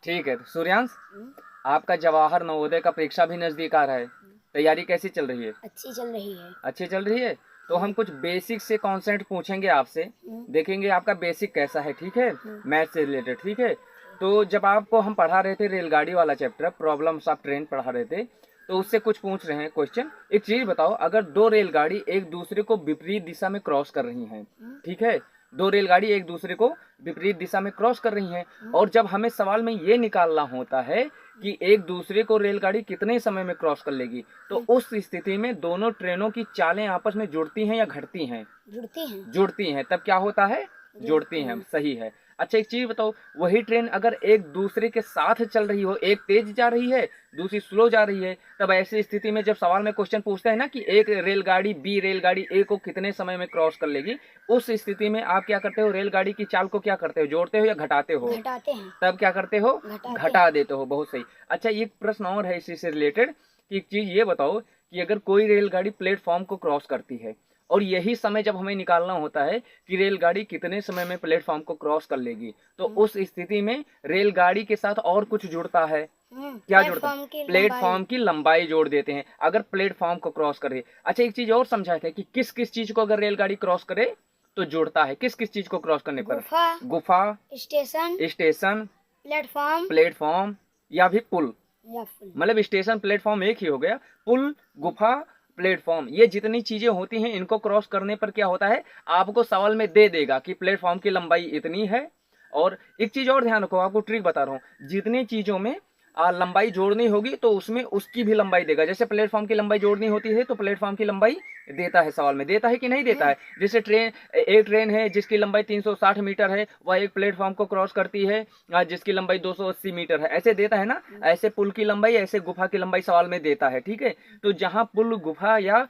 ठीक है, तो सूर्यांश, आपका जवाहर नवोदय का परीक्षा भी नजदीक आ रहा है। तैयारी कैसी चल रही है? अच्छी चल रही है। अच्छी चल रही है। तो हम कुछ बेसिक से कॉन्सेप्ट पूछेंगे आपसे, देखेंगे आपका बेसिक कैसा है। ठीक है, मैथ से रिलेटेड। ठीक है, तो जब आपको हम पढ़ा रहे थे रेलगाड़ी वाला चैप्टर, प्रॉब्लम्स ऑफ ट्रेन पढ़ा रहे थे, तो उससे कुछ पूछ रहे हैं क्वेश्चन। एक चीज बताओ, अगर दो रेलगाड़ी एक दूसरे को विपरीत दिशा में क्रॉस कर रही हैं, ठीक है, दो रेलगाड़ी एक दूसरे को विपरीत दिशा में क्रॉस कर रही हैं, और जब हमें सवाल में ये निकालना होता है कि एक दूसरे को रेलगाड़ी कितने समय में क्रॉस कर लेगी, तो उस स्थिति में दोनों ट्रेनों की चालें आपस में जुड़ती हैं या घटती हैं? जुड़ती हैं। तब क्या होता है? जुड़ती हैं। सही है। अच्छा, एक चीज बताओ, वही ट्रेन अगर एक दूसरे के साथ चल रही हो, एक तेज जा रही है, दूसरी स्लो जा रही है, तब ऐसी स्थिति में जब सवाल में क्वेश्चन पूछते हैं ना कि एक रेलगाड़ी बी रेलगाड़ी ए को कितने समय में क्रॉस कर लेगी, उस स्थिति में आप क्या करते हो? रेलगाड़ी की चाल को क्या करते हो? जोड़ते हो या घटाते हो? घटाते हैं। तब क्या करते हो? घटा देते हो। बहुत सही। अच्छा, एक प्रश्न और है इसी से रिलेटेड कि एक चीज ये बताओ कि अगर कोई रेलगाड़ी प्लेटफॉर्म को क्रॉस करती है, और यही समय जब हमें निकालना होता है कि रेलगाड़ी कितने समय में प्लेटफॉर्म को क्रॉस कर लेगी, तो उस स्थिति में रेलगाड़ी के साथ और कुछ जुड़ता है। क्या जुड़ता है? प्लेटफॉर्म की लंबाई जोड़ देते हैं अगर प्लेटफॉर्म को क्रॉस करे। अच्छा, एक चीज और समझाए थे कि किस किस चीज को अगर रेलगाड़ी क्रॉस करे तो जुड़ता है। किस किस चीज को क्रॉस करने पर? गुफा, स्टेशन, प्लेटफॉर्म या भी पुल। मतलब स्टेशन प्लेटफॉर्म एक ही हो गया, पुल, गुफा, प्लेटफॉर्म, ये जितनी चीजें होती हैं इनको क्रॉस करने पर क्या होता है, आपको सवाल में दे देगा कि प्लेटफॉर्म की लंबाई इतनी है। और एक चीज और ध्यान रखो, आपको ट्रिक बता रहा हूँ, जितनी चीजों में लंबाई जोड़नी होगी तो उसमें उसकी भी लंबाई देगा। जैसे प्लेटफॉर्म की लंबाई जोड़नी होती है तो प्लेटफॉर्म की लंबाई देता है, सवाल में देता है कि नहीं देता है। जैसे एक ट्रेन है जिसकी लंबाई 360 मीटर है, वह एक प्लेटफॉर्म को क्रॉस करती है जिसकी लंबाई 280 मीटर है, ऐसे देता है ना। ऐसे पुल की लंबाई, ऐसे गुफा की लंबाई सवाल में देता है। ठीक है, तो जहां पुल, गुफा या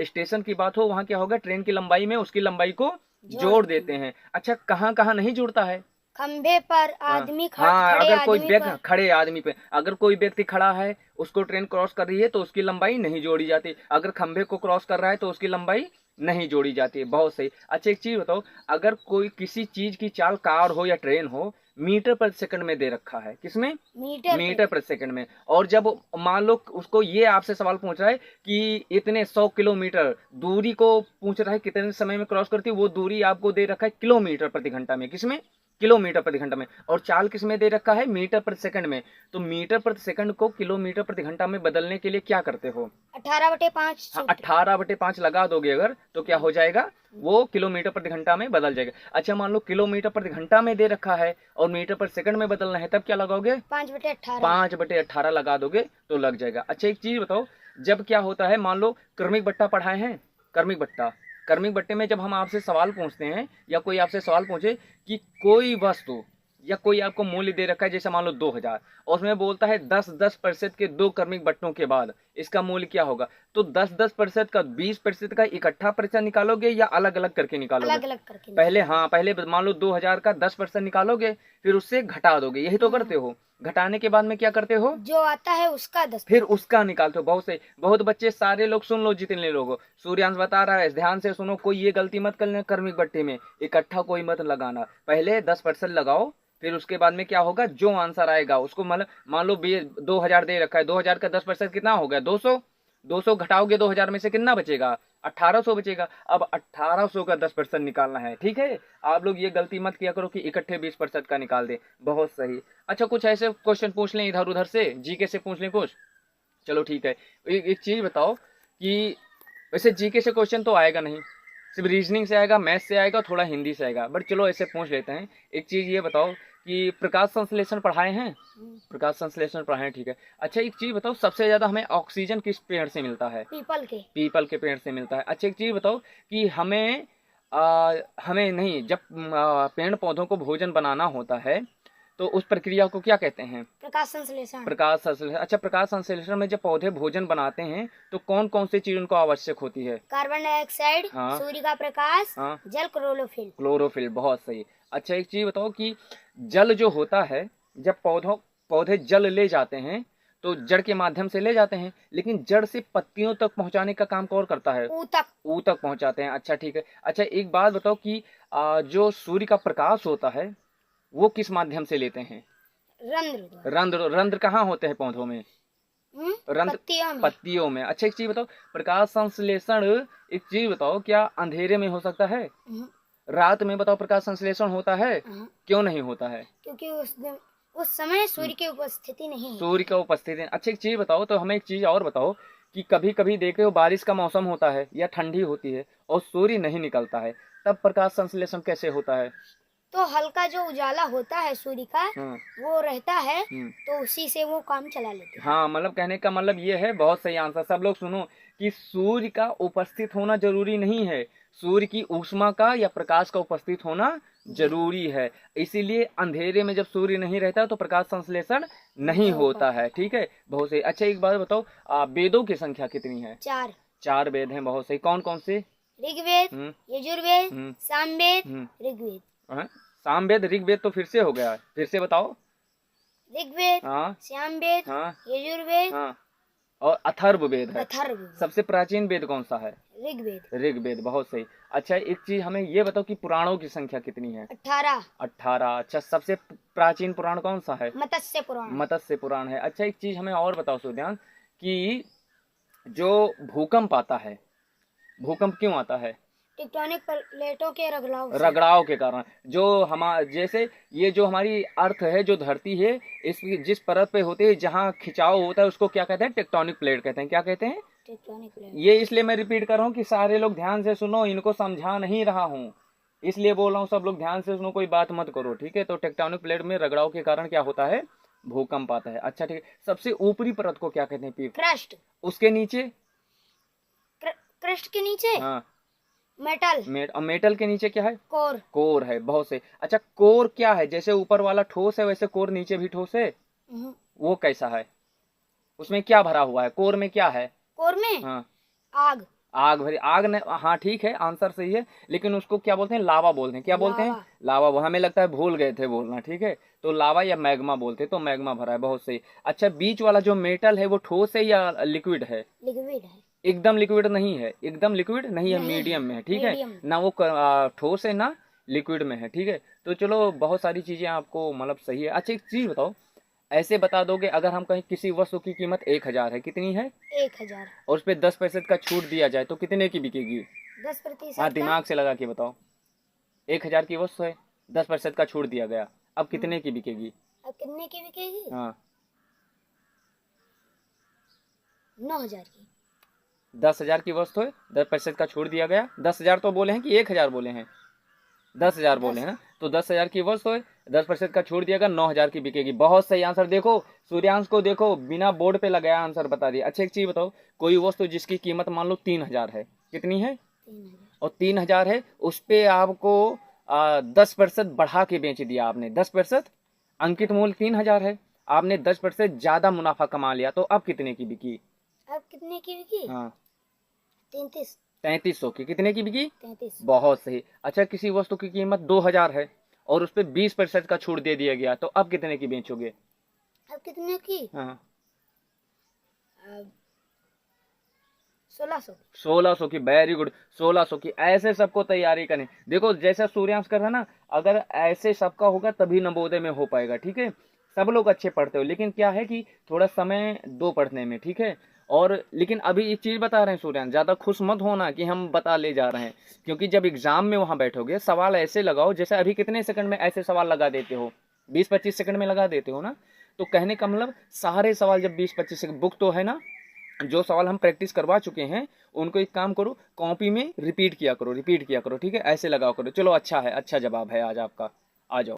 स्टेशन की बात हो, वहां क्या होगा, ट्रेन की लंबाई में उसकी लंबाई को जोड़ देते हैं। अच्छा, कहाँ कहाँ नहीं जुड़ता है? खंबे पर आदमी हाँ, अगर कोई व्यक्ति खड़े आदमी पे, अगर कोई व्यक्ति खड़ा है, उसको ट्रेन क्रॉस कर रही है तो उसकी लंबाई नहीं जोड़ी जाती। अगर खंबे को क्रॉस कर रहा है तो उसकी लंबाई नहीं जोड़ी जाती है। बहुत सही। अच्छा, एक चीज बताओ, अगर कोई किसी चीज की चाल कार हो या ट्रेन हो, मीटर पर सेकंड में दे रखा है, किसमें? मीटर पर सेकंड में। और जब मान लो उसको ये आपसे सवाल पूछ रहा है कि इतने 100 किलोमीटर दूरी को पूछ रहा है कितने समय में क्रॉस करती है, वो दूरी आपको दे रखा है किलोमीटर प्रति घंटा में। किसमें? किलोमीटर प्रति घंटा में। और चाल किसमें दे रखा है? मीटर प्रति सेकंड में। तो मीटर प्रति सेकंड को किलोमीटर प्रति घंटा में बदलने के लिए क्या करते हो? 18/5। हाँ, 18/5 लगा दोगे अगर तो क्या हो जाएगा, वो किलोमीटर प्रति घंटा में बदल जाएगा। अच्छा, मान लो किलोमीटर प्रति घंटा में दे रखा है और मीटर प्रति सेकंड में बदलना है, तब क्या लगाओगे? 5/18। 5/18 लगा दोगे तो लग जाएगा। अच्छा, एक चीज बताओ, जब क्या होता है, मान लो क्रमिक बट्टा पढ़ाए हैं, क्रमिक बट्टा, क्रमिक बट्टे में जब हम आपसे सवाल पूछते हैं या कोई आपसे सवाल पूछे कि कोई वस्तु या कोई आपको मूल्य दे रखा है, जैसे मान लो 2000, और उसमें बोलता है 10-10% के दो क्रमिक बट्टों के बाद इसका मूल्य क्या होगा, तो 10-10% का, 20% का इकट्ठा प्रतिशत निकालोगे या अलग अलग करके निकालोगे? अलग अलग करके। पहले मान लो 2000 का 10% निकालोगे, फिर उससे घटा दोगे, यही तो करते हो। घटाने के बाद में क्या करते हो? जो आता है उसका 10, फिर उसका निकालते हो। बहुत सही। बहुत बच्चे, सारे लोग सुन लो, जितने लोग हो, सूर्यांश बता रहा है, ध्यान से सुनो, कोई ये गलती मत करना क्रमिक बट्टे में, इकट्ठा कोई मत लगाना। पहले 10% लगाओ, फिर उसके बाद में क्या होगा, जो आंसर आएगा उसको, मतलब मान लो 2000 दे रखा है, 2000 का 10% कितना हो गया? 200। 200 घटाओगे 2000 में से कितना बचेगा? 1800 बचेगा। अब 1800 का 10% निकालना है। ठीक है, आप लोग ये गलती मत किया करो कि इकट्ठे 20% का निकाल दे। बहुत सही। अच्छा, कुछ ऐसे क्वेश्चन पूछ लें इधर उधर से, जीके से पूछ लें कुछ। चलो ठीक है, एक चीज बताओ कि वैसे जीके से क्वेश्चन तो आएगा नहीं, सिर्फ रीजनिंग से आएगा, मैथ से आएगा, थोड़ा हिंदी से आएगा, बट चलो ऐसे पूछ लेते हैं। एक चीज ये बताओ कि प्रकाश संश्लेषण पढ़ाए हैं? प्रकाश संश्लेषण पढ़ाए, ठीक है। अच्छा, एक चीज बताओ, सबसे ज्यादा हमें ऑक्सीजन किस पेड़ से मिलता है? पीपल के पेड़ से मिलता है। अच्छा, एक चीज बताओ कि हमें नहीं, जब पेड़ पौधों को भोजन बनाना होता है तो उस प्रक्रिया को क्या कहते हैं? प्रकाश संश्लेषण। प्रकाश संश्लेषण। अच्छा, प्रकाश संश्लेषण में जब पौधे भोजन बनाते हैं तो कौन कौन सी चीज उनको आवश्यक होती है? कार्बन डाइऑक्साइड, हाँ, सूर्य का प्रकाश, हाँ, जल, क्लोरोफिल। बहुत सही। अच्छा, एक चीज बताओ कि जल जो होता है, जब पौधे जल ले जाते हैं तो जड़ के माध्यम से ले जाते हैं, लेकिन जड़ से पत्तियों तक पहुंचाने का काम कौन करता है? ऊ तक पहुंचाते हैं। अच्छा, ठीक है। अच्छा, एक बात बताओ कि जो सूर्य का प्रकाश होता है वो किस माध्यम से लेते हैं? रंध्र द्वारा। रंध्र, रंध्र कहाँ होते हैं पौधों में? रंध्र पत्तियों में। पत्तियों में। अच्छा एक चीज बताओ, प्रकाश संश्लेषण, एक चीज बताओ, क्या अंधेरे में हो सकता है? रात में बताओ प्रकाश संश्लेषण होता है? क्यों नहीं होता है? क्योंकि उस समय सूर्य की उपस्थिति नहीं है। सूर्य का उपस्थिति है। अच्छा एक चीज बताओ, तो हमें एक चीज और बताओ कि कभी कभी देखे हो बारिश का मौसम होता है या ठंडी होती है और सूर्य नहीं निकलता है, तब प्रकाश संश्लेषण कैसे होता है? तो हल्का जो उजाला होता है सूर्य का वो रहता है, तो उसी से वो काम चला लेते हैं। हाँ, मतलब कहने का मतलब ये है, बहुत सही आंसर। सब लोग सुनो कि सूर्य का उपस्थित होना जरूरी नहीं है, सूर्य की ऊष्मा का या प्रकाश का उपस्थित होना जरूरी है। इसीलिए अंधेरे में जब सूर्य नहीं रहता तो प्रकाश संश्लेषण नहीं होता है। ठीक है, बहुत सही। अच्छा एक बात बताओ, वेदों की संख्या कितनी है? 4। 4 वेद हैं, बहुत सही। कौन कौन से? ऋग्वेद, यजुर्वेद, सामवेद, ऋग्वेद। सामवेद, ऋग्वेद तो फिर से हो गया, फिर से बताओ। ऋग्वेद, हाँ, सामवेद, यजुर्वेद, हाँ, और अथर्ववेद है। अथर्ववेद। सबसे प्राचीन वेद कौन सा है? ऋग्वेद। ऋग्वेद, बहुत सही। अच्छा एक चीज हमें ये बताओ कि पुराणों की संख्या कितनी है? 18। 18। अच्छा सबसे प्राचीन पुराण कौन सा है? मत्स्य पुराण। मत्स्य पुराण है। अच्छा एक चीज हमें और बताओ सूर्यान, कि जो भूकंप आता है, भूकंप क्यों आता है? टेक्टोनिक प्लेटों के रगड़ाव के कारण। जो जैसे ये जो हमारी अर्थ है, जो धरती है, इसकी जिस परत पे होती है, जहाँ खिंचाव होता है, उसको क्या कहते हैं? टेक्टोनिक प्लेट कहते हैं। क्या कहते हैं? Tectonic plate. ये इसलिए मैं रिपीट कर रहा हूँ कि सारे लोग ध्यान से सुनो, इनको समझा नहीं रहा हूँ, इसलिए बोल रहा हूँ, सब लोग ध्यान से सुनो, कोई बात मत करो। ठीक है, तो टेक्टोनिक प्लेट में रगड़ाव के कारण क्या होता है? भूकंप आता है। अच्छा ठीक है, सबसे ऊपरी परत को क्या कहते हैं? पीठ। क्रस्ट। उसके नीचे? क्रस्ट के नीचे? हाँ, मेटल। और मेटल के नीचे क्या है? कोर। कोर है, बहुत सही। अच्छा कोर क्या है? जैसे ऊपर वाला ठोस है वैसे कोर नीचे भी ठोस है, वो कैसा है? उसमें क्या भरा हुआ है? कोर में क्या है? कोर में? हाँ, आग। आग भरी। आग ने, हाँ ठीक है, आंसर सही है, लेकिन उसको क्या बोलते हैं? लावा बोलते हैं। क्या बोलते हैं? लावा। हमें लगता है भूल गए थे बोलना। ठीक है, तो लावा या मैग्मा बोलते हैं, तो मैग्मा भरा है, बहुत सही। अच्छा बीच वाला जो मेटल है वो ठोस है या लिक्विड है? लिक्विड है। एकदम लिक्विड नहीं है, एकदम लिक्विड नहीं है, मीडियम में है। ठीक है, ना वो ठोस है ना लिक्विड में है। ठीक है, तो चलो बहुत सारी चीजें आपको मतलब सही है। अच्छा एक चीज बताओ, ऐसे बता दोगे, अगर हम कहीं किसी वस्तु की कीमत 1000 है, कितनी है? 1000। और उस पर 10% का छूट दिया जाए तो कितने की बिकेगी? 10%। हाँ, दिमाग से लगा के बताओ। 1000 की वस्तु है, 10% का छूट दिया गया, अब कितने की बिकेगी? अब कितने की बिकेगी? हाँ, 9000 की। 10,000 की वस्तु है, 10% का छूट दिया गया। 10,000 तो बोले हैं कि 1000 बोले हैं? 10,000 बोले हैं ना, तो 10,000 की वस्तु है, 10% का छूट दिया गया, 9000 की बिकेगी। बहुत सही आंसर। देखो सूर्यांश को देखो, बिना बोर्ड पे लगाया आंसर बता दिया। अच्छा एक चीज बताओ, कोई वस्तु जिसकी कीमत मान लो 3000 है, कितनी है? 3000। और 3000 है, उस पे आपको 10% बढ़ा के बेच दिया आपने। 10%, अंकित मूल्य 3000 है, आपने 10% ज्यादा मुनाफा कमा लिया, तो अब कितने की बिकी? अब कितने की बिकी? हाँ, 3300 की। कितने की बिकी? 33। बहुत सही। अच्छा किसी वस्तु की कीमत 2000 है और उस पर 20% का छूट दे दिया गया, तो अब कितने की बेचोगे? अब कितने की? हाँ, 1600 की। वेरी गुड, 1600 की। ऐसे सबको तैयारी करनी। देखो जैसा सूर्यांश कर रहा है ना, अगर ऐसे सबका होगा तभी नवोदय में हो पाएगा। ठीक है, सब लोग अच्छे पढ़ते हो, लेकिन क्या है कि थोड़ा समय दो पढ़ने में। ठीक है, और लेकिन अभी एक चीज बता रहे हैं सूर्यांश, ज्यादा खुश मत होना कि हम बता ले जा रहे हैं, क्योंकि जब एग्जाम में वहां बैठोगे सवाल ऐसे लगाओ, जैसे अभी कितने सेकंड में ऐसे सवाल लगा देते हो? 20-25 सेकंड में लगा देते हो ना। तो कहने का मतलब सारे सवाल जब 20-25 सेकंड, बुक तो है ना, जो सवाल हम प्रैक्टिस करवा चुके हैं उनको एक काम करो, कॉपी में रिपीट किया करो। ठीक है, ऐसे लगाओ करो। चलो अच्छा है, अच्छा जवाब है आज आपका, आ जाओ।